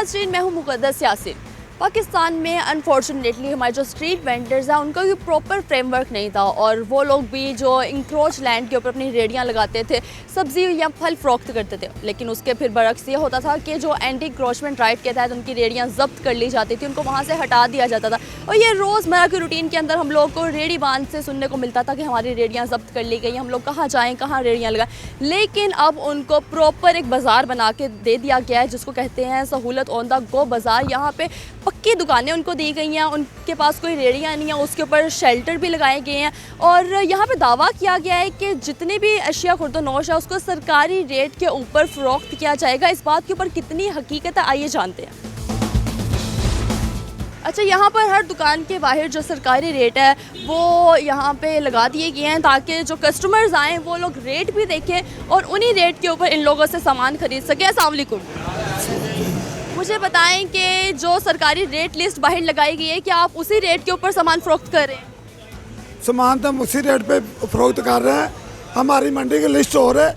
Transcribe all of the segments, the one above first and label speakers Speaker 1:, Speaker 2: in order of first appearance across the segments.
Speaker 1: नाज़रीन, मैं हूँ मुक़द्दस यासिन। पाकिस्तान में अनफॉर्चुनेटली हमारे जो स्ट्रीट वेंडर्स हैं उनका भी प्रॉपर फ्रेमवर्क नहीं था और वो लोग भी जो इंक्रोच लैंड के ऊपर अपनी रेडियाँ लगाते थे, सब्ज़ी या फल फ़रोख्त करते थे। लेकिन उसके फिर बरक्स ये होता था कि जो एंटी इंक्रोचमेंट राइट के तहत उनकी रेडियाँ जब्त कर ली जाती थी, उनको वहाँ से हटा दिया जाता था। और ये रोज़मर्रा की रूटीन के अंदर हम लोग को रेडी बांध से सुनने को मिलता था कि हमारी रेडियाँ जब्त कर ली गई, हम लोग कहाँ जाएँ, कहाँ रेडियाँ लगाएँ। लेकिन अब उनको प्रॉपर एक बाज़ार बना के दे दिया गया है, जिसको कहते हैं सहूलत ऑन द गो बाज़ार। यहाँ पे पक्की दुकानें उनको दी गई हैं, उनके पास कोई रेडियाँ नहीं है, उसके ऊपर शेल्टर भी लगाए गए हैं। और यहाँ पे दावा किया गया है कि जितनी भी अशिया खुर्दोनोश है उसको सरकारी रेट के ऊपर फ़रोख्त किया जाएगा। इस बात के ऊपर कितनी हकीकत है, आइए जानते हैं। अच्छा, यहाँ पर हर दुकान के बाहर जो सरकारी रेट है वो यहाँ पे लगा दिए गए हैं ताकि जो कस्टमर्स आएँ वो लोग रेट भी देखें और उन्हीं रेट के ऊपर इन लोगों से सामान खरीद सकें। अस्सलाम वालेकुम। मुझे बताएं कि जो सरकारी रेट लिस्ट बाहर लगाई गई है, क्या आप उसी रेट के ऊपर सामान फ़रोख्त कर रहे हैं?
Speaker 2: सामान तो हम उसी रेट पे फ़रोख्त कर रहे हैं। हमारी मंडी की लिस्ट और है,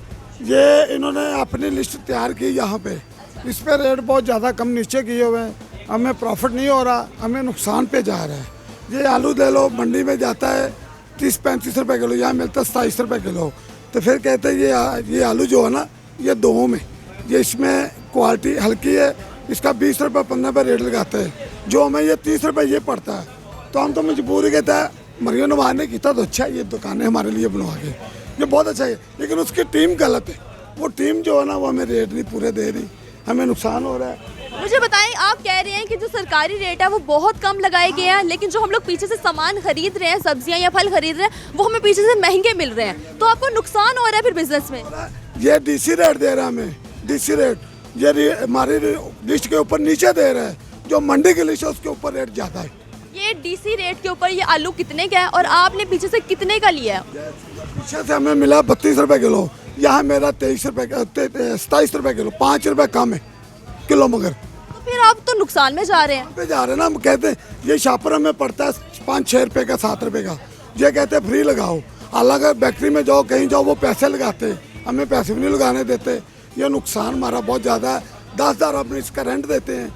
Speaker 2: ये इन्होंने अपनी लिस्ट तैयार की यहाँ पे, इस पे रेट बहुत ज़्यादा कम नीचे किए हुए हैं। हमें प्रॉफिट नहीं हो रहा, हमें नुकसान पे जा रहा है। ये आलू ले लो, मंडी में जाता है 30-35 रुपये किलो, यहाँ मिलता है 27 रुपये किलो। तो फिर कहते हैं ये आलू जो है ना, ये दो में, ये इसमें क्वालिटी हल्की है, इसका 20 रुपये 15 रुपये रेट लगाते हैं, जो हमें ये 30 रुपये ये पड़ता है। तो हम तो मजबूरी कहता है, मरियम नवाज ने किया तो अच्छा है, ये दुकानें हमारे लिए बनवा के, ये बहुत अच्छा है। लेकिन उसकी टीम गलत है, वो टीम जो है ना वो हमें रेट नहीं पूरे दे रही, हमें नुकसान हो रहा है।
Speaker 1: मुझे बताएं, आप कह रहे हैं कि जो सरकारी रेट है वो बहुत कम लगाए गए हैं, लेकिन जो हम लोग पीछे से सामान खरीद रहे हैं, सब्जियां या फल खरीद रहे हैं, वो हमें पीछे से महंगे मिल रहे हैं, तो आपको नुकसान हो रहा है फिर बिजनेस में?
Speaker 2: ये डीसी रेट दे रहा है हमें, डीसी रेट ये हमारी लिस्ट के ऊपर नीचे दे रहा है, जो मंडी की लिस्ट है उसके ऊपर रेट ज़्यादा है।
Speaker 1: ये डीसी रेट के ऊपर ये आलू कितने का है और आपने पीछे से कितने का लिया है?
Speaker 2: पीछे से हमें मिला 32 रुपये किलो, यहाँ मेरा 23 रुपये 27 रुपये किलो, 5 रुपये कम है किलो। मगर
Speaker 1: तो फिर आप तो नुकसान में जा रहे हैं।
Speaker 2: पे जा रहे हैं ना, हम कहते हैं ये शापर में पड़ता है 5-6 रुपये का, 7 रुपये का, ये कहते हैं फ्री लगाओ। हालांकि फैक्ट्री में जाओ, कहीं जाओ, वो पैसे लगाते हैं, हमें पैसे भी नहीं लगाने देते। ये नुकसान हमारा बहुत ज़्यादा है। 10,000 अपने इसका रेंट देते हैं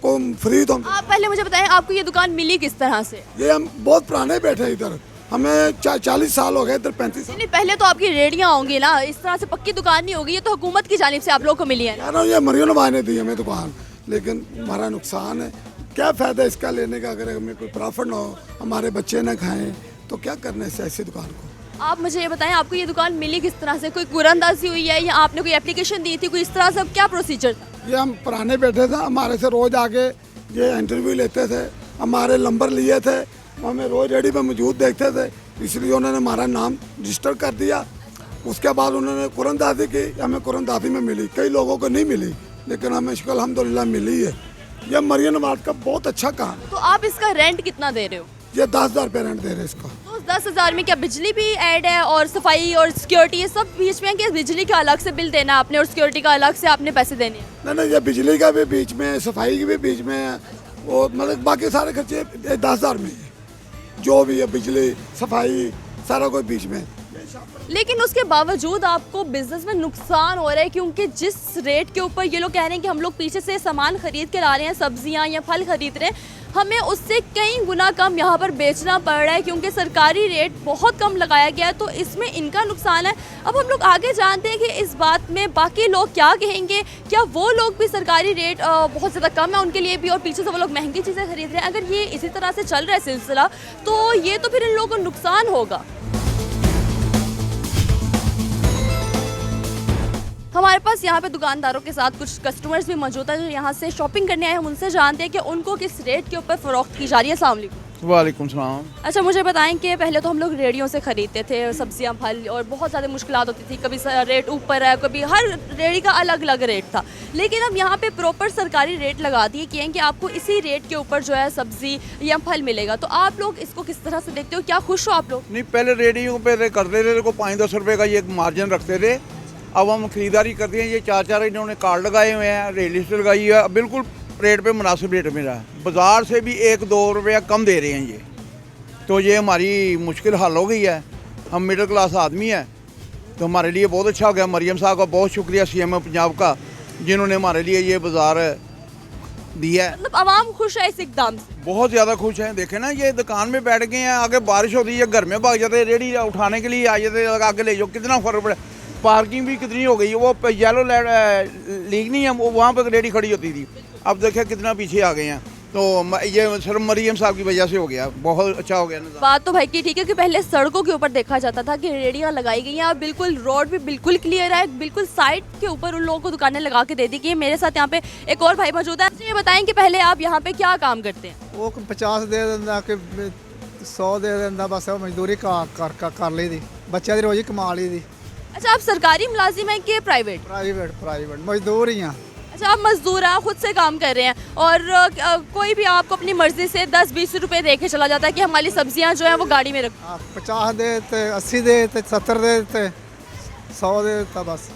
Speaker 2: को फ्री। तो
Speaker 1: आप पहले मुझे बताएं, आपको ये दुकान मिली किस तरह से?
Speaker 2: ये हम बहुत पुराने बैठे हैं इधर, हमें 40 साल हो गए इधर, 35 साल।
Speaker 1: नहीं, पहले तो आपकी रेडियाँ होंगी ना, इस तरह से पक्की दुकान नहीं होगी, ये तो हुकूमत की जानिब से आप लोग को मिली है।
Speaker 2: यार ये मरियम नवाज ने दी हमें दुकान, लेकिन हमारा नुकसान है। क्या फ़ायदा इसका लेने का, अगर हमें कोई प्रॉफिट ना हो, हमारे बच्चे ना खाएं, तो क्या करने से ऐसी दुकान को।
Speaker 1: आप मुझे ये बताएं, आपको ये दुकान मिली किस तरह से? कोई कुरंदाजी हुई है या आपने कोई एप्लीकेशन दी थी, कोई इस तरह से, क्या प्रोसीजर था?
Speaker 2: ये हम पुराने बैठे थे, हमारे से रोज़ आके ये इंटरव्यू लेते थे, हमारे नंबर लिए थे, हमें रोज़ रेडी में मौजूद देखते थे, इसलिए उन्होंने हमारा नाम रजिस्टर कर दिया। उसके बाद उन्होंने कुरंदाजी की, हमें कुरंदाजी में मिली, कई लोगों को नहीं मिली, लेकिन हमें अल्हम्दुलिल्लाह मिली है। यह मरियम नवाज का बहुत अच्छा काम है।
Speaker 1: तो आप इसका रेंट कितना दे रहे हो?
Speaker 2: ये 10,000 रुपये रेंट दे रहे हैं इसका।
Speaker 1: तो 10,000 में क्या बिजली भी ऐड है और सफाई और सिक्योरिटी, ये सब बीच में है कि बिजली का अलग से बिल देना आपने और सिक्योरिटी का अलग से आपने पैसे देने हैं?
Speaker 2: नहीं, ये बिजली का भी बीच में है, सफाई की भी बीच में है, और मतलब बाकी सारे खर्चे 10,000 में है, जो भी है बिजली सफाई सारा कोई बीच में है।
Speaker 1: लेकिन उसके बावजूद आपको बिजनेस में नुकसान हो रहा है, क्योंकि जिस रेट के ऊपर ये लोग कह रहे हैं कि हम लोग पीछे से सामान खरीद के ला रहे हैं, सब्जियां या फल खरीद रहे हैं, हमें उससे कई गुना कम यहाँ पर बेचना पड़ रहा है, क्योंकि सरकारी रेट बहुत कम लगाया गया है। तो इसमें इनका नुकसान है। अब हम लोग आगे जानते हैं कि इस बात में बाकी लोग क्या कहेंगे, क्या वो लोग भी सरकारी रेट बहुत ज़्यादा कम है उनके लिए भी और पीछे से वो लोग महंगी चीज़ें खरीद रहे हैं। अगर ये इसी तरह से चल रहा है सिलसिला, तो ये तो फिर इन लोगों को नुकसान होगा। हमारे पास यहाँ पे दुकानदारों के साथ कुछ कस्टमर्स भी मौजूद है जो यहाँ से शॉपिंग करने आए हैं। हम उनसे जानते हैं कि उनको किस रेट के ऊपर फ़रोख्त की जा रही है। अस्सलाम वालेकुम।
Speaker 3: वालेकुम सलाम।
Speaker 1: अच्छा, मुझे बताएं कि पहले तो हम लोग रेडियों से ख़रीदते थे सब्जियां फल और बहुत ज़्यादा मुश्किलात होती थी, कभी रेट ऊपर है, कभी हर रेडी का अलग अलग रेट था। लेकिन अब यहाँ पे प्रॉपर सरकारी रेट लगा दिए कि हैं कि आपको इसी रेट के ऊपर जो है सब्ज़ी या फल मिलेगा। तो आप लोग इसको किस तरह से देखते हो, क्या खुश हो आप लोग?
Speaker 3: नहीं, पहले रेडियो पे करते थे को 5-10 रुपये का ये मार्जिन रखते थे, अब हम खरीदारी करते हैं, ये 4-4 इन्होंने कार्ड लगाए हुए हैं, रेट लिस्ट लगाई है, बिल्कुल रेट पे मुनासिब रेट मिला है, बाज़ार से भी 1-2 रुपया कम दे रहे हैं ये। तो ये हमारी मुश्किल हल हो गई है। हम मिडिल क्लास आदमी हैं, तो हमारे लिए बहुत अच्छा हो गया। मरियम साहब का बहुत शुक्रिया, CM पंजाब का, जिन्होंने हमारे लिए ये बाज़ार दिया है।
Speaker 1: मतलब आवाम खुश है इस इकदाम से?
Speaker 3: बहुत ज़्यादा खुश हैं। देखे ना, ये दुकान में बैठ गए हैं, आगे बारिश होती है घर में भाग जाते हैं, रेडी उठाने के लिए आ जाते हैं, आगे ले जाओ, कितना फ़र्क पड़ा। पार्किंग भी कितनी हो गई है, वो येलो लीग नहीं है, वो वहाँ पर रेडी खड़ी होती थी, अब देखे कितना पीछे आ गए हैं। तो ये सिर्फ मरियम साहब की वजह से हो गया, बहुत अच्छा हो गया ना।
Speaker 1: बात तो भाई की ठीक है कि पहले सड़कों के ऊपर देखा जाता था कि रेडियां लगाई गई हैं, अब बिल्कुल रोड भी बिल्कुल क्लियर है, बिल्कुल साइड के ऊपर उन लोगों को दुकानें लगा के दे दी गई है। मेरे साथ यहाँ पे एक और भाई मौजूद है। मुझे ये बताएं कि पहले आप यहाँ पे क्या काम करते हैं?
Speaker 4: ਉਹ 50 ਦੇ ਦਿੰਦਾ ਕਿ 100 ਦੇ ਦਿੰਦਾ, ਬਸ ਉਹ ਮਜ਼ਦੂਰੀ ਕਰ ਲਈ ਦੀ, ਬੱਚਿਆਂ ਦੀ ਰੋਜ਼ੀ ਕਮਾ ਲਈ ਦੀ।
Speaker 1: अच्छा, आप सरकारी मुलाजिम हैं कि प्राइवेट?
Speaker 4: प्राइवेट मजदूर ही हैं।
Speaker 1: अच्छा, आप मजदूर हैं, खुद से काम कर रहे हैं और कोई भी आपको अपनी मर्जी से 10-20 रुपए दे के चला जाता है कि हमारी सब्जियां जो हैं वो गाड़ी में रख।
Speaker 4: 50 दे ते 80 दे ते 70 दे ते 100 दे देता बस।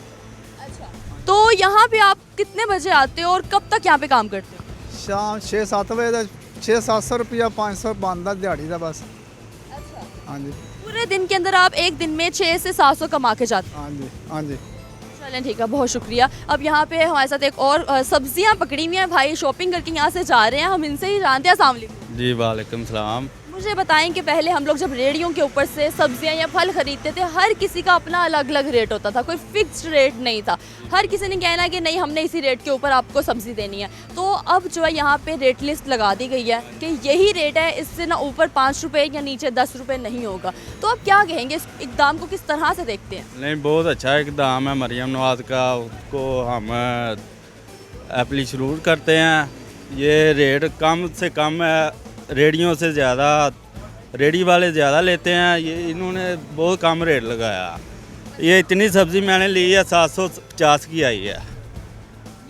Speaker 1: तो यहाँ पे आप कितने बजे आते हो और कब तक यहाँ पे काम करते हो?
Speaker 4: शाम 6-7 बजे 600-700 रुपया 500 बनता दिहाड़ी का बस। हाँ जी
Speaker 1: पूरे दिन के अंदर आप एक दिन में 600 से 700 कमा के जाते हैं?
Speaker 4: हाँ जी।
Speaker 1: चलें ठीक है, बहुत शुक्रिया। अब यहाँ पे हमारे साथ एक और सब्जियाँ पकड़ी हुई हैं भाई, शॉपिंग करके यहाँ से जा रहे हैं, हम इनसे ही जानते हैं। अस्सलाम वालेकुम।
Speaker 5: जी वालेकुम सलाम।
Speaker 1: मुझे बताएं कि पहले हम लोग जब रेडियों के ऊपर से सब्जियां या फल खरीदते थे, हर किसी का अपना अलग अलग रेट होता था, कोई फिक्स्ड रेट नहीं था। हर किसी ने कहना कि नहीं, हमने इसी रेट के ऊपर आपको सब्जी देनी है। तो अब जो है यहाँ पे रेट लिस्ट लगा दी गई है कि यही रेट है, इससे ना ऊपर 5 रुपये या नीचे 10 रुपये नहीं होगा। तो आप क्या कहेंगे, इस इकदाम को किस तरह से देखते हैं?
Speaker 5: नहीं, बहुत अच्छा इकदाम है मरियम नवाज का, उसको हम एप्रिशिएट करते हैं। ये रेट कम से कम है, रेडियो से ज़्यादा, रेडी वाले ज़्यादा लेते हैं, ये इन्होंने बहुत कम रेट लगाया। ये इतनी सब्ज़ी मैंने ली है 750 की आई है।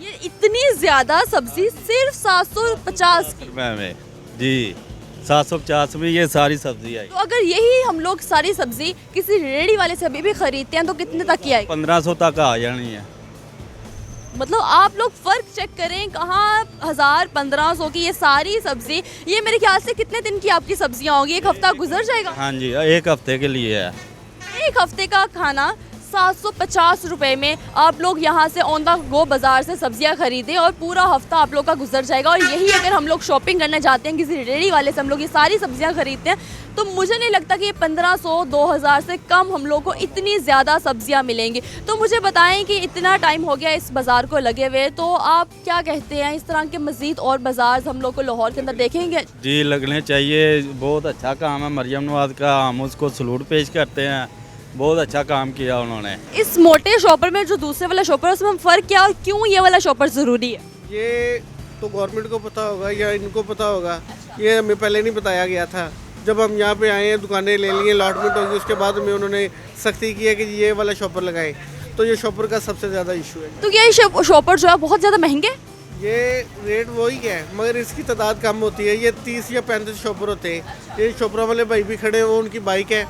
Speaker 1: ये इतनी ज़्यादा सब्जी सिर्फ 750 की?
Speaker 5: रुपये में जी, 750 में ये सारी सब्ज़ी आई।
Speaker 1: तो अगर यही हम लोग सारी सब्जी किसी रेडी वाले से अभी भी खरीदते हैं तो कितने तक की आएगी?
Speaker 5: 1500 तक आ जानी है।
Speaker 1: मतलब आप लोग फ़र्क चेक करें, कहाँ 1000-1500 की ये सारी सब्जी, ये मेरे ख्याल से कितने दिन की आपकी सब्जियां होंगी? एक हफ्ता गुजर जाएगा?
Speaker 5: हाँ जी, एक हफ्ते के लिए है।
Speaker 1: एक हफ्ते का खाना 750 रुपए में आप लोग यहाँ से ऑन द गो बाज़ार से सब्जियां खरीदें और पूरा हफ्ता आप लोग का गुजर जाएगा। और यही अगर हम लोग शॉपिंग करने जाते हैं किसी रेडी वाले से, हम लोग ये सारी सब्जियां खरीदते हैं, तो मुझे नहीं लगता कि ये 1500-2000 से कम हम लोग को इतनी ज़्यादा सब्जियां मिलेंगी। तो मुझे बताएं कि इतना टाइम हो गया इस बाज़ार को लगे हुए, तो आप क्या कहते हैं, इस तरह के मज़ीद और बाज़ार हम लोग को लाहौर के अंदर देखेंगे?
Speaker 5: जी, लगने चाहिए। बहुत अच्छा काम है मरियम नवाज का, हम उसको सलूट पेश करते हैं। बहुत अच्छा काम किया उन्होंने।
Speaker 1: इस मोटे शॉपर में जो दूसरे वाला शॉपर है, उसमें हम फ़र्क क्या और क्यों ये वाला शॉपर ज़रूरी है?
Speaker 6: ये तो गवर्नमेंट को पता होगा या इनको पता होगा, ये हमें पहले नहीं बताया गया था। जब हम यहाँ पे आए हैं, दुकानें ले ली, अलॉटमेंट होगी, उसके बाद में उन्होंने सख्ती की है कि ये वाला शॉपर लगाएं। तो ये शॉपर का सबसे ज़्यादा इशू है।
Speaker 1: तो क्या ये शॉपर जो है बहुत ज़्यादा महंगे?
Speaker 6: ये रेट वही है, मगर इसकी तादाद कम होती है। ये 30 या 35 शॉपर होते हैं। ये शॉपरों वाले भाई भी खड़े हैं, वो उनकी बाइक है,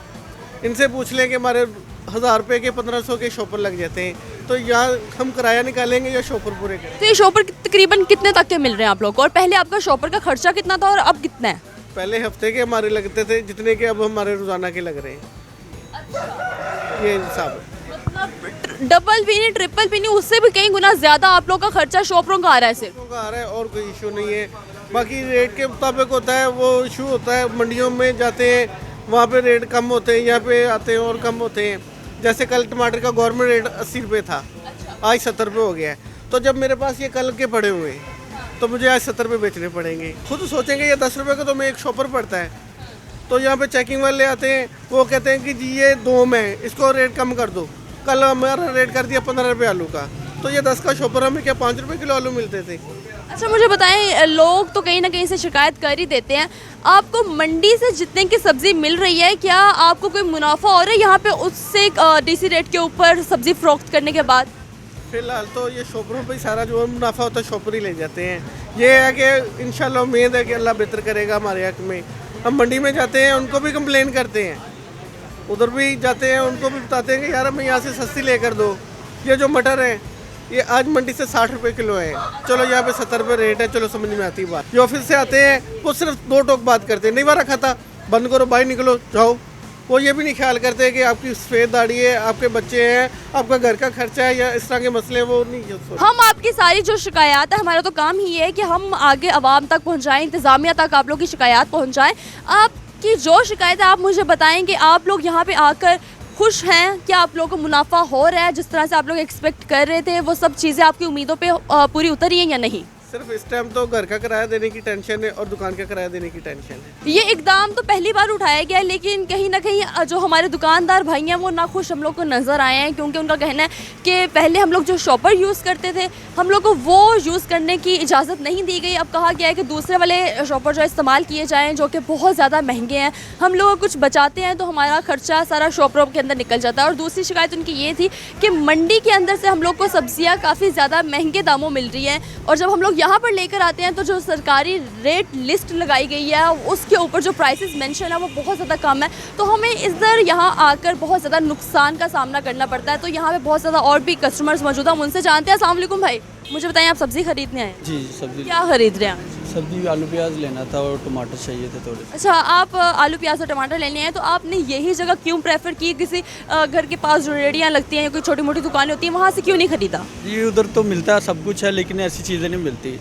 Speaker 6: इनसे पूछ लें कि हमारे 1000 रुपये के 1500 के शॉपर लग जाते हैं। तो यहाँ हम किराया निकालेंगे या शॉपर पूरे करें?
Speaker 1: तो ये शॉपर तकरीबन कितने तक के मिल रहे हैं आप लोग को? और पहले आपका शॉपर का खर्चा कितना था और अब कितना है?
Speaker 6: पहले हफ्ते के हमारे लगते थे जितने के, अब हमारे रोज़ाना के लग रहे हैं। ये हिसाब है।
Speaker 1: मतलब डबल भी नहीं, ट्रिपल भी नहीं, उससे भी कई गुना ज़्यादा आप लोग का खर्चा शॉपरों का आ रहा है सिर्फ?
Speaker 6: का आ रहा है और कोई इशू नहीं है। बाकी रेट के मुताबिक होता है, वो इशू होता है। मंडियों में जाते हैं, वहाँ पे रेट कम होते हैं, यहाँ पे आते हैं और कम होते हैं। जैसे कल टमाटर का गवर्नमेंट रेट 80 रुपये था, आज 70 रुपये हो गया है। तो जब मेरे पास ये कल के पड़े हुए हैं तो मुझे आज 70 रुपये बेचने पड़ेंगे। खुद सोचेंगे ये 10 रुपये का तो मैं एक शॉपर पड़ता है। तो यहाँ पे चेकिंग वाले आते हैं, वो कहते हैं कि जी ये 2 में, इसको रेट कम कर दो। कल हमारा रेट कर दिया 15 रुपये आलू का, तो ये 10 का शॉपर हमें क्या 5 रुपये किलो आलू मिलते थे।
Speaker 1: अच्छा, मुझे बताएं, लोग तो कहीं ना कहीं से शिकायत कर ही देते हैं, आपको मंडी से जितने की सब्ज़ी मिल रही है, क्या आपको कोई मुनाफा हो रहा है यहाँ पे उससे डीसी रेट के ऊपर सब्ज़ी फ़रोख्त करने के बाद?
Speaker 6: फ़िलहाल तो ये शॉपरों पे सारा जो मुनाफा होता है शॉपर ही ले जाते हैं। ये है कि इंशाल्लाह उम्मीद है कि अल्लाह बेहतर करेगा हमारे हक़ में। हम मंडी में जाते हैं, उनको भी कंप्लेन करते हैं, उधर भी जाते हैं, उनको भी बताते हैं कि यार हमें यहाँ से सस्ती लेकर दो। ये जो मटर है, ये आज मंडी से 60 रुपये किलो है, चलो यहाँ पे 70 रुपये रेट है, चलो समझ में आती बात। ये ऑफिस से आते हैं, वो सिर्फ 2 टोक बात करते हैं, नहीं वारा खाता, बंद करो, बाहर निकलो, जाओ। वो ये भी नहीं ख्याल करते कि आपकी सफ़ेद दाढ़ी है, आपके बच्चे हैं, आपका घर का खर्चा है या इस तरह के मसले वो नहीं सोचते।
Speaker 1: हम आपकी सारी जो शिकायत है, हमारा तो काम ही है कि हम आगे आवाम तक पहुंचाएं, इंतज़ामिया तक आप लोग की शिकायत पहुंचाएं। आपकी जो शिकायत है आप मुझे बताएं कि आप लोग यहाँ पे आकर खुश हैं, क्या आप लोगों को मुनाफा हो रहा है, जिस तरह से आप लोग एक्सपेक्ट कर रहे थे वो सब चीज़ें आपकी उम्मीदों पे पूरी उतरी हैं या नहीं?
Speaker 6: सिर्फ इस टाइम तो घर का किराया देने की टेंशन है और दुकान का किराया देने की टेंशन है।
Speaker 1: ये इकदाम तो पहली बार उठाया गया है, लेकिन कहीं ना कहीं जो हमारे दुकानदार भाई हैं वो नाखुश हम लोग को नज़र आए हैं, क्योंकि उनका कहना है कि पहले हम लोग जो शॉपर यूज़ करते थे हम लोग को वो यूज़ करने की इजाज़त नहीं दी गई। अब कहा गया है कि दूसरे वाले शॉपर जो इस्तेमाल किए जाएँ, जो कि बहुत ज़्यादा महंगे हैं। हम लोग कुछ बचाते हैं तो हमारा खर्चा सारा शॉपरों के अंदर निकल जाता है। और दूसरी शिकायत उनकी ये थी कि मंडी के अंदर से हम लोग को सब्ज़ियाँ काफ़ी ज़्यादा महंगे दामों मिल रही हैं, और जब हम लोग यहाँ पर लेकर आते हैं तो जो सरकारी रेट लिस्ट लगाई गई है उसके ऊपर जो प्राइसेस मेंशन है वो बहुत ज़्यादा कम है। तो हमें इधर यहाँ आकर बहुत ज़्यादा नुकसान का सामना करना पड़ता है। तो यहाँ पे बहुत ज़्यादा और भी कस्टमर्स मौजूद हैं, हम उनसे जानते हैं। अस्सलाम वालेकुम भाई, मुझे बताएं आप सब्ज़ी खरीदने आए हैं?
Speaker 7: जी सब्जी
Speaker 1: क्या खरीद रहे हैं?
Speaker 7: सब्जी आलू प्याज लेना था और टमाटर चाहिए थे थोड़े।
Speaker 1: अच्छा, आप आलू प्याज और टमाटर लेने आए, तो आपने यही जगह क्यों प्रेफर की? किसी घर के पास जो रेहड़ियाँ लगती हैं या कोई छोटी मोटी दुकानें होती हैं वहाँ से क्यों नहीं खरीदा?
Speaker 7: जी उधर तो मिलता है सब कुछ है, लेकिन ऐसी चीज़ें नहीं मिलती।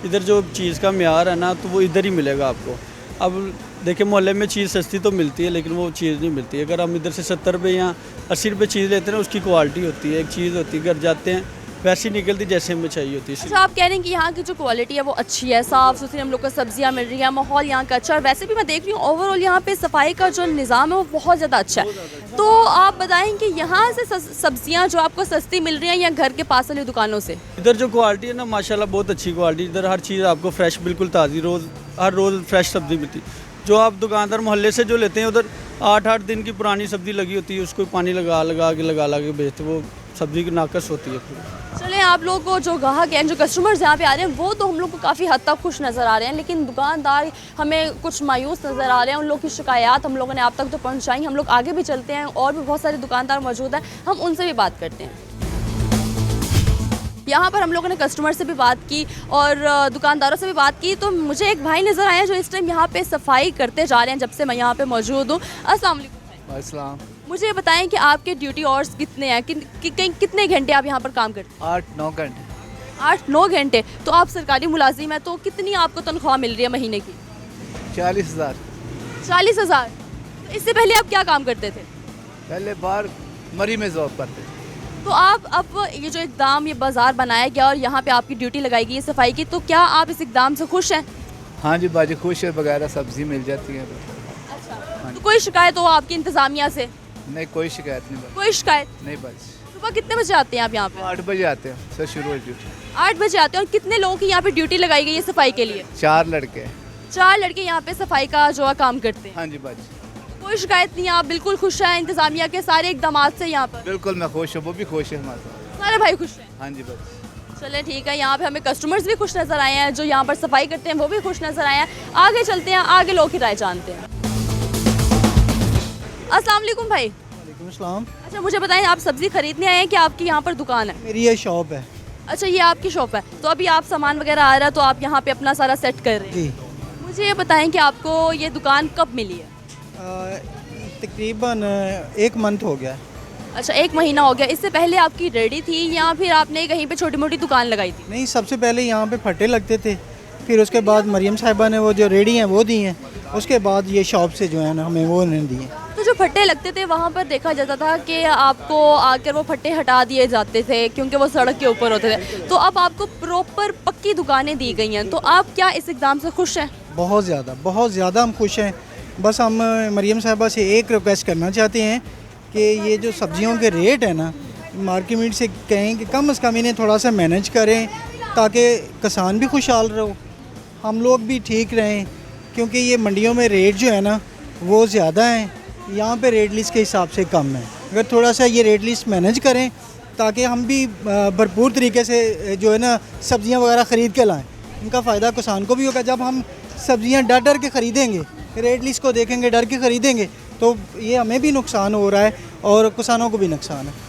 Speaker 7: इधर जो चीज़ का म्यार है ना तो वो इधर ही मिलेगा आपको। अब देखिए मोहल्ले में चीज़ सस्ती तो मिलती है लेकिन वो चीज़ नहीं मिलती। अगर हम इधर से 70 रुपये या 80 रुपये चीज़ लेते हैं ना, उसकी क्वालिटी होती है, एक चीज़ होती है, घर जाते हैं वैसी निकलती जैसे हमें चाहिए होती है।
Speaker 1: अच्छा, आप कह रहे हैं कि यहाँ की जो क्वालिटी है वो अच्छी है, साफ़ सुथरी हम लोग को सब्जियाँ मिल रही हैं, माहौल यहाँ का अच्छा है। वैसे भी मैं देख रही हूँ ओवरऑल यहाँ पे सफाई का जो निज़ाम है वो बहुत ज़्यादा अच्छा है। तो आप बताएं कि यहाँ से सब्जियाँ जो आपको सस्ती मिल रही हैं या घर के पास वाली दुकानों से?
Speaker 7: इधर जो क्वालिटी है ना माशाल्लाह बहुत अच्छी क्वालिटी। इधर हर चीज़ आपको फ्रेश बिल्कुल ताज़ी हर रोज़ फ्रेश सब्ज़ी मिलती। जो आप दुकानदार मोहल्ले से जो लेते हैं उधर 8-8 दिन की पुरानी सब्ज़ी लगी होती है, उसको पानी लगा के बेचते, वो सब्ज़ी की नाकस होती है।
Speaker 1: चलें, आप लोग को जो ग्राहक हैं, जो कस्टमर्स यहाँ पे आ रहे हैं वो तो हम लोग को काफ़ी हद तक खुश नज़र आ रहे हैं, लेकिन दुकानदार हमें कुछ मायूस नज़र आ रहे हैं। उन लोग की शिकायत हम लोगों ने आप तक तो पहुँचाई। हम लोग आगे भी चलते हैं, और भी बहुत सारे दुकानदार मौजूद हैं, हम उनसे भी बात करते हैं। यहाँ पर हम लोगों ने कस्टमर से भी बात की और दुकानदारों से भी बात की। तो मुझे एक भाई नज़र आए जो इस टाइम यहाँ पे सफाई करते जा रहे हैं जब से मैं यहाँ पे मौजूद हूँ। अस्सलाम वालेकुम।
Speaker 8: अस्सलाम।
Speaker 1: मुझे ये बताएं कि आपके ड्यूटी आवर्स कितने हैं, कितने घंटे आप यहाँ पर काम करते हैं?
Speaker 8: 8-9 घंटे।
Speaker 1: 8-9 घंटे। तो आप सरकारी मुलाजिम हैं, तो कितनी आपको तनख्वाह मिल रही है महीने की?
Speaker 8: 40,000।
Speaker 1: 40,000। तो इससे पहले आप क्या काम करते थे?
Speaker 8: पहले बाहर मरी में जॉब करते थे।
Speaker 1: तो आप अब ये जो इकदाम ये बाज़ार बनाया गया और यहाँ पे आपकी ड्यूटी लगाई गई है सफाई की, तो क्या आप इस इकदाम से खुश हैं?
Speaker 8: हाँ जी बाजी खुश है, वगैरह सब्जी मिल जाती है।
Speaker 1: अच्छा, तो कोई शिकायत हो आपकी इंतज़ामिया से?
Speaker 8: नहीं कोई शिकायत नहीं।
Speaker 1: कोई शिकायत
Speaker 8: नहीं बस।
Speaker 1: सुबह कितने बजे आते हैं आप यहाँ पे?
Speaker 8: 8 बजे आते हैं सर, शुरू हो ड्यूटी।
Speaker 1: 8 बजे आते हैं। और कितने लोगों की यहाँ पे ड्यूटी लगाई गई है सफाई के लिए?
Speaker 8: 4 लड़के।
Speaker 1: 4 लड़के यहाँ पे सफाई का जो है काम करते हैं।
Speaker 8: हाँ जी बाजी।
Speaker 1: कोई शिकायत नहीं, आप बिल्कुल खुश हैं इंतज़ामिया के सारे इकदाम से यहाँ पर?
Speaker 8: बिल्कुल मैं खुश हूँ, वो भी खुश है हमारे साथ।
Speaker 1: सारे भाई खुश हैं?
Speaker 8: हाँ जी बस।
Speaker 1: चलें ठीक है, यहाँ पे हमें कस्टमर्स भी खुश नज़र आए हैं, जो यहाँ पर सफाई करते हैं वो भी खुश नज़र आए हैं। आगे चलते हैं, आगे लोगों की राय जानते हैं। अस्सलाम वालेकुम भाई।
Speaker 4: अस्सलाम।
Speaker 1: अच्छा, मुझे बताएं आप सब्ज़ी खरीदने आए हैं कि आपकी यहाँ पर दुकान है?
Speaker 4: मेरी ये शॉप है।
Speaker 1: अच्छा, ये आपकी शॉप है। तो अभी आप सामान वगैरह आ रहा है तो आप यहाँ पे अपना सारा सेट कर रहे हैं?
Speaker 4: जी।
Speaker 1: मुझे ये बताएं कि आपको ये दुकान कब मिली है?
Speaker 4: तकरीबन 1 मंथ हो गया है।
Speaker 1: अच्छा, 1 महीना हो गया। इससे पहले आपकी रेडी थी या फिर आपने कहीं पे छोटी मोटी दुकान लगाई थी?
Speaker 4: नहीं, सबसे पहले यहाँ पे फट्टे लगते थे, फिर उसके बाद मरियम साहिबा ने वो जो रेडी हैं वो दी हैं, उसके बाद ये शॉप से जो है ना हमें वो नहीं दिए।
Speaker 1: तो जो फट्टे लगते थे वहाँ पर देखा जाता था कि आपको आकर वो फट्टे हटा दिए जाते थे क्योंकि वो सड़क के ऊपर होते थे। तो अब आपको प्रॉपर पक्की दुकानें दी गई हैं, तो आप क्या इस इक़दाम से खुश हैं?
Speaker 4: बहुत ज़्यादा हम खुश हैं। बस हम मरियम साहिबा से एक रिक्वेस्ट करना चाहते हैं कि ये जो सब्जियों के रेट है ना, मार्केट से कहें कि कम से कम इन्हें थोड़ा सा मैनेज करें ताकि किसान भी खुशहाल रहो, हम लोग भी ठीक रहें। क्योंकि ये मंडियों में रेट जो है ना वो ज़्यादा हैं, यहाँ पे रेट लिस्ट के हिसाब से कम है। अगर थोड़ा सा ये रेट लिस्ट मैनेज करें ताकि हम भी भरपूर तरीके से जो है ना सब्ज़ियाँ वगैरह ख़रीद के लाएँ, इनका फ़ायदा किसान को भी होगा। जब हम सब्ज़ियाँ डर के ख़रीदेंगे, रेट लिस्ट को देखेंगे, डर के ख़रीदेंगे, तो ये हमें भी नुकसान हो रहा है और किसानों को भी नुकसान है।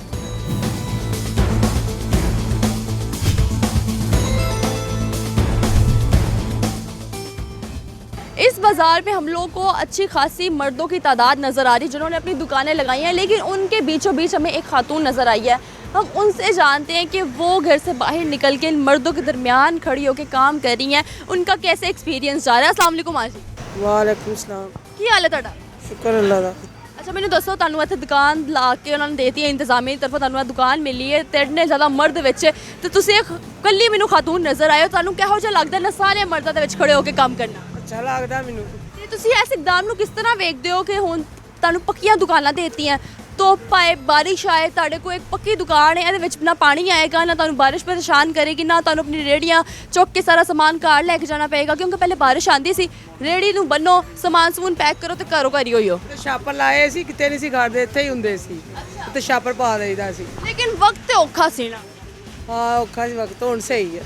Speaker 1: इस बाज़ार में हम लोग को अच्छी खासी मर्दों की तादाद नज़र आ रही है जिन्होंने अपनी दुकानें लगाई हैं, लेकिन उनके बीचों बीच हमें एक खातून नज़र आई है। हम उनसे जानते हैं कि वो घर से बाहर निकल के इन मर्दों के दरमियान खड़ी होकर काम कर रही हैं, उनका कैसे एक्सपीरियंस जा रहा है। अस्सलाम वालेकुम आजी।
Speaker 9: वालेकुम सलाम।
Speaker 1: की हाल है तुहाडा?
Speaker 9: शुक्र अल्लाह दा।
Speaker 1: अच्छा मैंने दसो तुहानू इत्थे दुकान ला के उन्होंने देती है इंतजामी तरफों तुहानू दुकान मिली है ते इन्ने ज़्यादा मर्द विच ते तुसीं एक कल्ली मैनू खातून नज़र आए हो, तुहानू किहो जिहा लगदा ना सारे मर्दां दे विच खड़े होकर काम करना?
Speaker 9: अच्छा लगदा मैनू।
Speaker 1: ਤੇ ਤੁਸੀਂ ਇਸ ਇਕਦਾਮ ਨੂੰ ਕਿਸ ਤਰ੍ਹਾਂ ਵੇਖਦੇ ਹੋ ਕਿ ਹੁਣ ਤੁਹਾਨੂੰ ਪੱਕੀਆਂ ਦੁਕਾਨਾਂ ਦੇ ਦਿੱਤੀਆਂ, ਧੁੱਪ ਆਏ ਬਾਰਿਸ਼ ਆਏ ਤੁਹਾਡੇ ਕੋਲ ਇੱਕ ਪੱਕੀ ਦੁਕਾਨ ਹੈ, ਇਹਦੇ ਵਿੱਚ ਨਾ ਪਾਣੀ ਆਏਗਾ ਨਾ ਤੁਹਾਨੂੰ ਬਾਰਿਸ਼ ਪਰੇਸ਼ਾਨ ਕਰੇਗੀ ਨਾ ਤੁਹਾਨੂੰ ਆਪਣੀ ਰੇੜੀਆਂ ਚੁੱਕ ਕੇ ਸਾਰਾ ਸਮਾਨ ਘਰ ਲੈ ਕੇ ਜਾਣਾ ਪਏਗਾ, ਕਿਉਂਕਿ ਪਹਿਲੇ ਬਾਰਿਸ਼ ਆਂਦੀ ਸੀ ਰੇੜੀ ਨੂੰ ਬੰਨੋ ਸਮਾਨ ਸਮੂਨ ਪੈਕ ਕਰੋ ਤੇ ਘਰੋਂ ਘਰ ਹੀ ਹੋਈਓ।
Speaker 9: ਤੇ ਛਾਪਰ ਲਾਏ ਸੀ ਕਿਤੇ ਨਹੀਂ ਸੀ ਕਰਦੇ, ਇੱਥੇ ਹੀ ਹੁੰਦੇ ਸੀ ਤੇ ਛਾਪਰ ਪਾ ਦੇਈਦਾ ਸੀ।
Speaker 1: ਲੇਕਿਨ ਵਕਤ ਤੇ ਔਖਾ ਸੀ ਨਾ।
Speaker 9: ਹਾਂ ਔਖਾ ਸੀ ਵਕਤ, ਹੁਣ ਸਹੀ ਹੈ।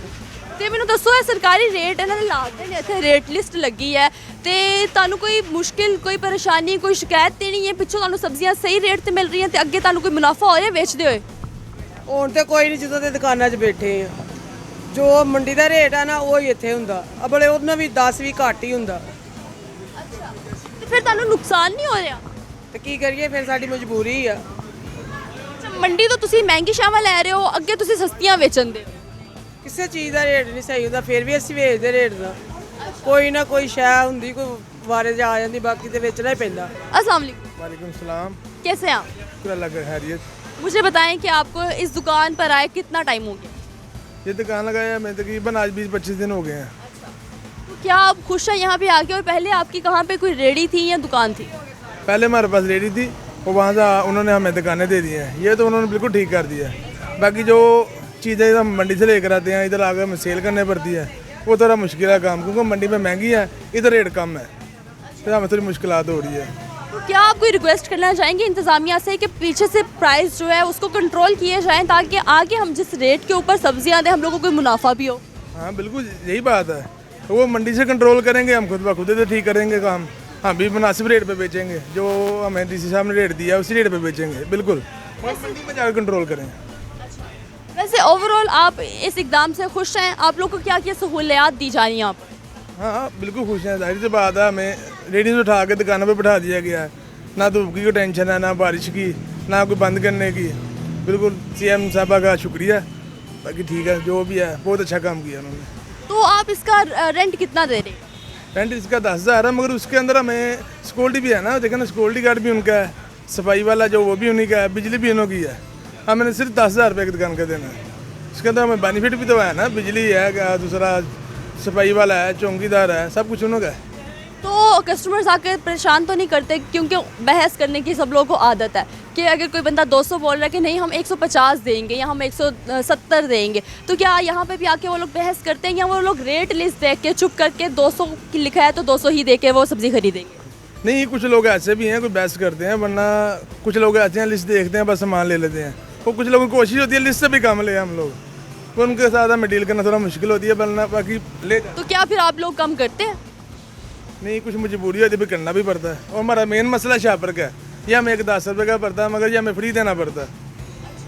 Speaker 1: ਤੇ ਮੈਨੂੰ ਦੱਸੋ ਇਹ ਸਰਕਾਰੀ ਰੇਟ ਇਹਨਾਂ ਦੇ ਲਾਤੇ ਨੇ, ਇੱਥੇ ਰੇਟ ਲਿਸਟ ਲੱਗੀ ਹੈ ਤੇ ਤੁਹਾਨੂੰ ਕੋਈ ਮੁਸ਼ਕਿਲ ਕੋਈ ਪਰੇਸ਼ਾਨੀ ਕੋਈ ਸ਼ਿਕਾਇਤ ਤੇ ਨਹੀਂ ਹੈ? ਪਿੱਛੋਂ ਤੁਹਾਨੂੰ ਸਬਜ਼ੀਆਂ ਸਹੀ ਰੇਟ ਤੇ ਮਿਲ ਰਹੀਆਂ ਤੇ ਅੱਗੇ ਤੁਹਾਨੂੰ ਕੋਈ ਮੁਨਾਫਾ ਹੋ ਰਿਹਾ ਵੇਚਦੇ ਹੋਏ?
Speaker 9: ਹੁਣ ਤੇ ਕੋਈ ਨਹੀਂ, ਜਦੋਂ ਤੇ ਦੁਕਾਨਾਂ 'ਚ ਬੈਠੇ ਆ ਜੋ ਮੰਡੀ ਦਾ ਰੇਟ ਆ ਨਾ ਉਹ ਹੀ ਇੱਥੇ ਹੁੰਦਾ, ਅਬਲੇ ਉਹਨਾਂ ਵੀ 10 ਵੀ ਘੱਟ ਹੀ ਹੁੰਦਾ।
Speaker 1: ਅੱਛਾ ਤੇ ਫਿਰ ਤੁਹਾਨੂੰ ਨੁਕਸਾਨ ਨਹੀਂ ਹੋ ਰਿਹਾ?
Speaker 9: ਤੇ ਕੀ ਕਰੀਏ ਫਿਰ, ਸਾਡੀ ਮਜਬੂਰੀ ਆ।
Speaker 1: ਅੱਛਾ ਮੰਡੀ ਤੋਂ ਤੁਸੀਂ ਮਹਿੰਗੀ ਸ਼ਾਵਾਂ ਲੈ ਰਹੇ ਹੋ, ਅੱਗੇ ਤੁਸੀਂ ਸਸਤੀਆਂ ਵੇਚਣਦੇ ਹੋ।
Speaker 9: ਕਿਸੇ ਚੀਜ਼ ਦਾ ਰੇਟ ਨਹੀਂ ਸਹੀ ਹੁੰਦਾ, ਫਿਰ ਵੀ ਅਸੀਂ ਵੇਚਦੇ ਰੇਟ ਦਾ। ਕੋਈ ਨਾ ਕੋਈ ਸ਼ੈ ਹੁੰਦੀ, ਕੋਈ ਵਾਰੇ ਜਾ ਆ ਜਾਂਦੀ, ਬਾਕੀ ਤੇ ਵੇਚਣਾ ही पैंदा।
Speaker 1: अस्सलाम वालेकुम।
Speaker 6: वालेकुम सलाम।
Speaker 1: कैसे हैं आप?
Speaker 6: शुक्र अल्लाह का खैरियत।
Speaker 1: मुझे बताएं कि आपको इस दुकान पर आए कितना टाइम हो गया?
Speaker 6: ये दुकान लगाया मैं तकरीबन आज 20-25 दिन हो गए हैं।
Speaker 1: तो क्या आप खुश हैं यहाँ पे आके? और पहले आपकी कहाँ पे कोई रेडी थी या दुकान थी?
Speaker 6: पहले हमारे पास रेडी थी और वहाँ से उन्होंने हमें दुकानें दे दी हैं, ये तो उन्होंने बिल्कुल ठीक कर दिया है। बाकी जो चीज़ें इधर मंडी से लेकर आते हैं, इधर आकर हमें सेल करने पड़ती है, वो थोड़ा मुश्किल है काम, क्योंकि मंडी में महंगी है, इधर रेट कम है, तो हमें थोड़ी मुश्किलात हो रही है।
Speaker 1: तो क्या आप कोई रिक्वेस्ट करना चाहेंगे इंतज़ामिया से कि पीछे से प्राइस जो है उसको कंट्रोल किए जाएँ ताकि आगे हम जिस रेट के ऊपर सब्जियाँ दें हम लोगों को कोई मुनाफा भी हो?
Speaker 6: हाँ बिल्कुल यही बात है, वो मंडी से कंट्रोल करेंगे, हम खुद ब खुद इधर ठीक करेंगे काम, हम भी मुनासिब रेट पे बेचेंगे, जो हमें डीसी साहब ने रेट दिया उसी रेट पे बेचेंगे बिल्कुल, और मंडी में जाकर कंट्रोल करेंगे।
Speaker 1: वैसे ओवरऑल आप इस इकदाम से खुश हैं? आप लोग को क्या क्या सहूलियात दी जा रही हैं यहाँ पर?
Speaker 6: हाँ बिल्कुल खुश हैं, जाहिर सी बात है, हमें रेडी से उठा के दुकानों पे बिठा दिया गया है, ना धूप की कोई टेंशन है, ना बारिश की, ना कोई बंद करने की। बिल्कुल सीएम साहबा का शुक्रिया, बाकी ठीक है जो भी है, बहुत अच्छा काम किया उन्होंने।
Speaker 1: तो आप इसका रेंट कितना दे रहे हैं?
Speaker 6: रेंट इसका 10,000 है, मगर उसके अंदर हमें सिक्योरिटी भी है ना, देखें ना सिक्योरिटी गार्ड भी उनका है, सफाई वाला जो वो भी उन्हीं का है, बिजली भी उन्होंने की है, हमें सिर्फ 10,000 रुपये की दुकान का देना है। उसके अंदर हमें बेनिफिट भी तो है ना, बिजली है, दूसरा सफाई वाला है, चौकीदार है, सब कुछ उन्होंने का है।
Speaker 1: तो कस्टमर्स आकर परेशान तो नहीं करते? क्योंकि बहस करने की सब लोगों को आदत है कि अगर कोई बंदा 200 बोल रहा है कि नहीं हम 150 देंगे या हम 170 देंगे, तो क्या यहाँ पे भी आके वो लोग बहस करते हैं या वो लोग रेट लिस्ट देख के चुप करके 200 की लिखा है तो 200 ही दे के वो सब्ज़ी खरीदेंगे?
Speaker 6: नहीं, कुछ लोग ऐसे भी हैं, कोई बहस करते हैं, वरना कुछ लोग ऐसे हैं लिस्ट देखते हैं बस सामान ले लेते हैं, वो कुछ लोगों की कोशिश होती है लिस्ट से भी कम ले हम लोग, तो उनके साथ हमें डील करना थोड़ा मुश्किल होती है, वरना बाकी ले।
Speaker 1: तो क्या फिर आप लोग कम करते हैं?
Speaker 6: नहीं, कुछ मजबूरी होती है, भी करना भी पड़ता है, और हमारा मेन मसला शापर का है, ये हमें एक 10 रुपये का पड़ता है, मगर ये हमें फ्री देना पड़ता है,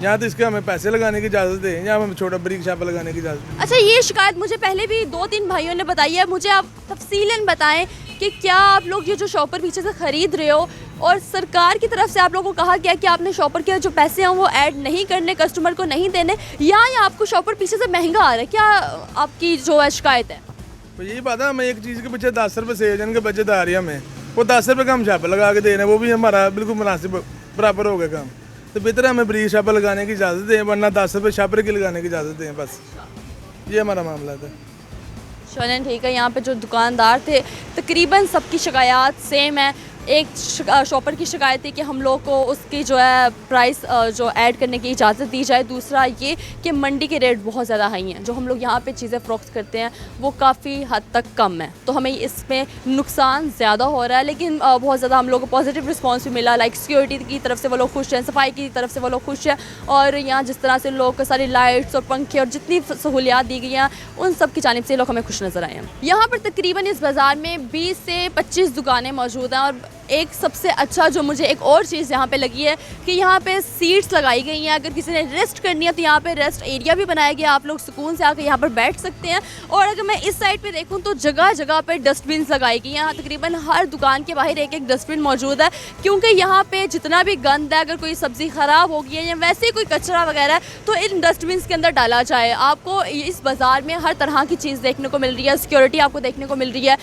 Speaker 6: यहाँ तो इसके हमें पैसे लगाने की इजाज़त है, यहाँ हमें छोटा बरीक शापर लगाने की इजाज़त।
Speaker 1: अच्छा ये शिकायत मुझे पहले भी 2-3 भाइयों ने बताई है, मुझे आप तफसीलन बताएं कि क्या आप लोग ये जो शॉपर पीछे से ख़रीद रहे हो और सरकार की तरफ से आप लोगों को कहा गया कि आपने शॉपर के जो पैसे हैं वो ऐड नहीं करने, कस्टमर को नहीं देने, या आपको शॉपर पीछे से महंगा आ रहा है? क्या आपकी जो है शिकायत है?
Speaker 6: तो यही बात है, हमें एक चीज़ के पीछे 10 रुपये सेजन के बचत आ रही है, हमें वो 10 रुपये का हम छापा लगा के दे रहे हैं, वो भी हमारा बिल्कुल मुनासिब बराबर हो गया काम, तो बेहतर है हमें ब्रीक छापा लगाने की इजाज़त दें, वरना 10 रुपये छापरे की लगाने की इजाज़त दें, बस ये हमारा मामला था।
Speaker 1: चलें ठीक है, यहाँ पे जो दुकानदार थे तकरीबन सबकी शिकायत सेम है। एक शॉपर की शिकायत थी कि हम लोग को उसकी जो है प्राइस जो ऐड करने की इजाज़त दी जाए, दूसरा ये कि मंडी के रेट बहुत ज़्यादा हाई हैं, जो हम लोग यहाँ पे चीज़ें फ़रोख्त करते हैं वो काफ़ी हद तक कम है, तो हमें इसमें नुकसान ज़्यादा हो रहा है, लेकिन बहुत ज़्यादा हम लोग को पॉजिटिव रिस्पांस भी मिला, लाइक सिक्योरिटी की तरफ से वो लोग खुश हैं, सफाई की तरफ से वो लोग खुश हैं, और यहाँ जिस तरह से लोग सारी लाइट्स और पंखे और जितनी सहूलियात दी गई हैं उन सब की जानिब से लोग हमें खुश नज़र आए हैं। यहाँ पर तकरीबन इस बाज़ार में 20 से 25 दुकानें मौजूद हैं और एक सबसे अच्छा जो मुझे एक और चीज़ यहाँ पे लगी है कि यहाँ पे सीट्स लगाई गई हैं। अगर किसी ने रेस्ट करनी है तो यहाँ पे रेस्ट एरिया भी बनाया गया, आप लोग सुकून से आकर यहाँ पर बैठ सकते हैं। और अगर मैं इस साइड पे देखूँ तो जगह जगह पे डस्टबिन लगाई गई हैं। यहाँ तकरीबन हर दुकान के बाहर एक एक डस्टबिन मौजूद है, क्योंकि यहाँ पे जितना भी गंद है, अगर कोई सब्ज़ी ख़राब हो गई है या वैसे ही कोई कचरा वगैरह है तो इन डस्टबिन के अंदर डाला जाए। आपको इस बाज़ार में हर तरह की चीज़ देखने को मिल रही है, सिक्योरिटी आपको देखने को मिल रही है,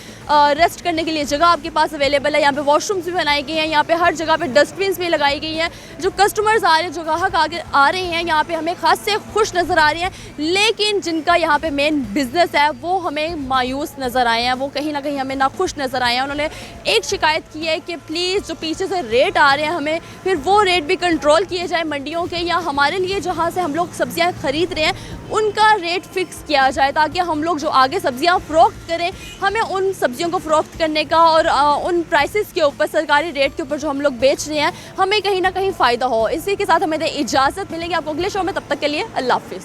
Speaker 1: रेस्ट करने के लिए जगह आपके पास अवेलेबल है, यहाँ पे वॉशरूम्स भी बनाई गई हैं, यहाँ पे हर जगह पे डस्टबिन भी लगाई गई हैं। जो कस्टमर्स आ रहे हैं, जो ग्राहक आगे आ रहे हैं, यहाँ पे हमें खास से खुश नज़र आ रहे हैं, लेकिन जिनका यहाँ पे मेन बिजनेस है वो हमें मायूस नज़र आए हैं, वो कहीं ना कहीं हमें नाखुश नज़र आए हैं। उन्होंने एक शिकायत की है कि प्लीज़ जो पीछे से रेट आ रहे हैं हमें फिर वो रेट भी कंट्रोल किए जाए मंडियों के, या हमारे लिए जहाँ से हम लोग सब्जियाँ ख़रीद रहे हैं उनका रेट फिक्स किया जाए, ताकि हम लोग जो आगे सब्जियां फ़रोख्त करें हमें उन सब्जियों को फ़रोख्त करने का और उन प्राइसेस के ऊपर, सरकारी रेट के ऊपर जो हम लोग बेच रहे हैं, हमें कहीं ना कहीं फ़ायदा हो। इसी के साथ हमें इजाज़त मिलेगी आपको अगले शो में, तब तक के लिए अल्लाह हाफ़िज़।